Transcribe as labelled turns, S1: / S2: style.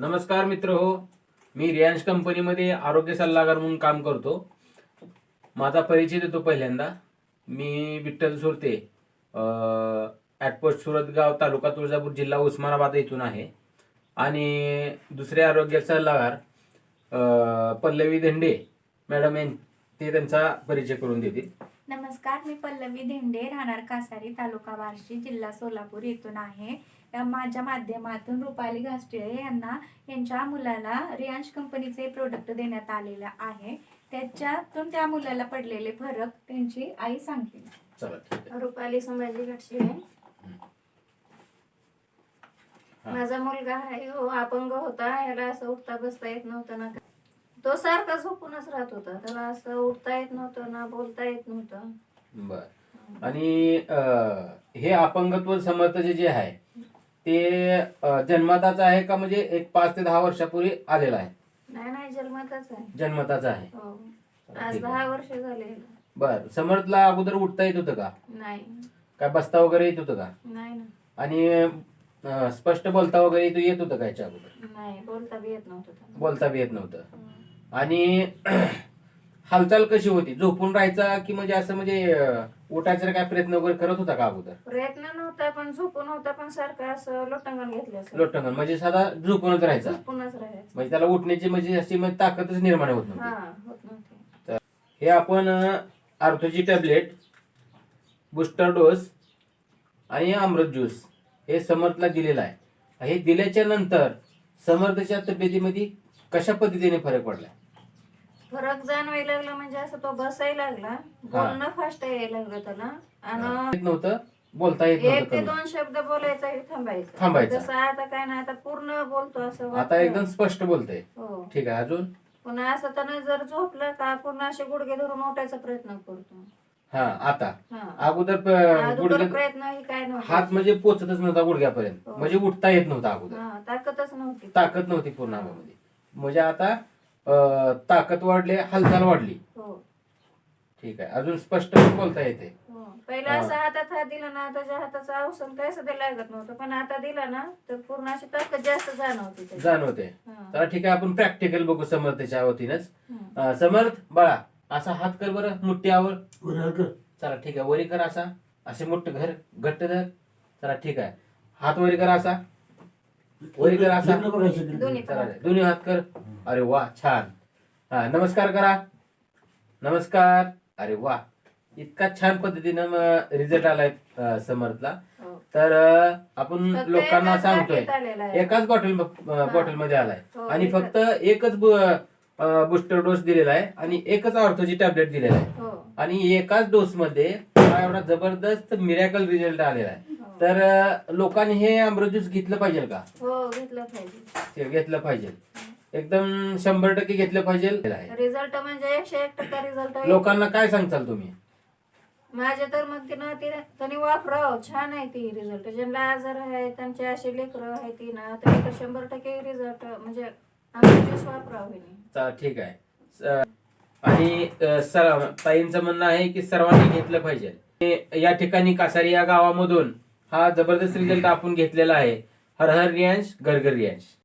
S1: नमस्कार मित्र हो, मी रियांश कंपनीमध्ये आरोग्य सल्लागार म्हणून काम करतो. माझा परिचय देतो. पहिल्यांदा मी विठ्ठल सुरते, ॲटपोस्ट सुरतगाव, तालुका तुळजापूर, जिल्हा उस्मानाबाद येथून आहे. आणि दुसरे आरोग्य सल्लागार पल्लवी धेंडे मॅडम ते त्यांचा परिचय करून देतील.
S2: नमस्कार, मी पल्लवी धेंडे, राहणार कासारी, तालुका बार्शी, जिल्हा सोलापूर येथून आहे. माझ्या माध्यमातून रुपाली घासटिळे यांना यांच्या मुलाला रियांश कंपनीचे प्रोडक्ट देण्यात आलेले आहे. त्याच्यातून त्या मुलाला पडलेले फरक त्यांची आई सांगते.
S1: चला ठीक आहे.
S3: रुपाली संभाजी घाटशिळे. माझा मुलगा आहे, हो अपंग होता. याला असं उठता बसता येत नव्हतं ना. तो सारखा झोपूनच राहत होता. त्याला असं उठता येत नव्हतं ना, बोलता येत नव्हतं.
S1: बर. आणि हे अपंगत्व समर्थचे जे आहे ते जन्मताच आहे का, म्हणजे एक 5 ते 10 वर्षापूर्वी आलेला आहे?
S3: नाही, जन्मताच आहे.
S1: जन्मताच आहे.
S3: हो, आज 10 वर्ष झाले.
S1: बर. समर्थला अगोदर उठता येत होतं का?
S3: नाही.
S1: काय बसता वगैरे येत होतं का?
S3: नाही ना.
S1: आणि स्पष्ट बोलता वगैरे येत होतं का याच्या अगोदर?
S3: नाही, बोलता बी येत नव्हतं त्याला.
S1: बोलता बी येत नव्हतं. आणि हालचाल कशी होती? झोपून राहायचा की म्हणजे असं म्हणजे उठायचा काय प्रयत्न वगैरे करत होता का अगोदर?
S3: प्रयत्न नव्हता, पण झोपून होता, पण सारखं असं लोटंगण घेतलं.
S1: लोटंगण म्हणजे साधा झोपूनच राहायचा.
S3: झोपूनच राहायचं.
S1: म्हणजे त्याला उठण्याची म्हणजे अशी म्हणजे ताकदच निर्माण होत
S3: हा,
S1: नव्हती.
S3: होत नव्हते.
S1: हे आपण आर्थोची टॅबलेट, बूस्टर डोस आणि अमृत ज्यूस हे समर्थला दिलेलं आहे. हे दिल्याच्या नंतर समर्थच्या तब्येतीमध्ये कशा पद्धतीने फरक पडला?
S3: फरक जाणवायला लागला, म्हणजे असं तो बसायला लागला, बोलणं फास्ट यायला लागलं त्याला. आणि
S1: येत नव्हतं, बोलता येत
S3: 1 ते
S1: नव्हतं.
S3: 2 शब्द बोलायचा
S1: थांबायचा.
S3: जसं आता काय नाही, आता पूर्ण बोलतो असं
S1: आता
S3: वाटतं.
S1: एकदम स्पष्ट बोलतंय.
S3: हो.
S1: ठीक आहे. अजून
S3: पुन्हा असं त्यानं जर झोपलं का पूर्ण असे गुडघे धरून उठायचा प्रयत्न करतो.
S1: हा. आता
S3: हा.
S1: अगोदर
S3: अगोदर प्रयत्न ही काय नव्हता.
S1: हात म्हणजे पोचतच नव्हता गुडघ्यापर्यंत,
S3: हो.
S1: म्हणजे उठता येत नव्हता अगोदर.
S3: हा, ताकदच नव्हती.
S1: ताकद नव्हती पूर्ण अंगामध्ये. म्हणजे आता ताकद वाढली, हालचाल वाढली.
S3: हो.
S1: ठीक आहे. अजून स्पष्ट बोलता येते.
S3: हो. पहिला असं हातात हात दिला ना, त्याच्या हाताचं औषध काय सध्या लागत नव्हतं, पण आता दिला ना तर पूर्ण अशी ताकद जास्त जाणवते त्याची.
S1: जाणवते.
S3: हा.
S1: तर ठीक आहे, आपण प्रॅक्टिकल बघू समर्थच्या वतीनच.
S3: हम्म.
S1: समर्थ बाळा, असा हात कर बरं, मुठ्ठी आवर. चला ठीक आहे. वरी कर असा, असे मोठं घर घट्ट धर. चला ठीक आहे. हात वरी कर असा, वरी कर असा.
S3: दोन्ही
S1: चला दोन्ही हात कर. अरे वा, छान. हा, नमस्कार करा. नमस्कार. अरे वा, इतका छान पद्धतीनं रिझल्ट आलाय समर्थला.
S3: हो.
S1: तर आपण
S3: फक्त
S1: लोकांना
S3: एकाच
S1: सांगतोय,
S3: बाटलीत आलेला आहे.
S1: एकाच बॉटल मध्ये आलाय.
S3: हो,
S1: आणि फक्त एकच बूस्टर डोस दिलेला आहे आणि एकच ऑर्थोची टॅबलेट दिलेला आहे.
S3: हो.
S1: आणि एकाच डोस मध्ये हा एवढा जबरदस्त मिरॅकल रिझल्ट आलेला आहे.
S3: हो.
S1: तर लोकांनी हे अमृत ज्यूस घेतलं पाहिजे का?
S3: हो, घेतलं पाहिजे.
S1: ते घेतलं पाहिजे. एकदम 100% घेतलं पाहिजे.
S3: रिझल्ट म्हणजे 101% रिझल्ट आहे.
S1: लोकांना काय सांगताल तुम्ही?
S3: माझ्या तर मग ना त्यांनी वापरावं, छान आहे ती रिझल्ट. ज्यांना आजार आहे, त्यांचे असे लेकरं आहे ती ना, तर 100% रिझल्ट म्हणजे आम्ही ज्यूस वापरावं.
S1: ठीक आहे. आणि ताईंचं म्हणणं आहे की सर्वांनी घेतलं पाहिजे. या ठिकाणी कासारी या गावामधून हा जबरदस्त रिझल्ट आपण घेतलेला आहे. हर हर रियांश, घर घर रियांश.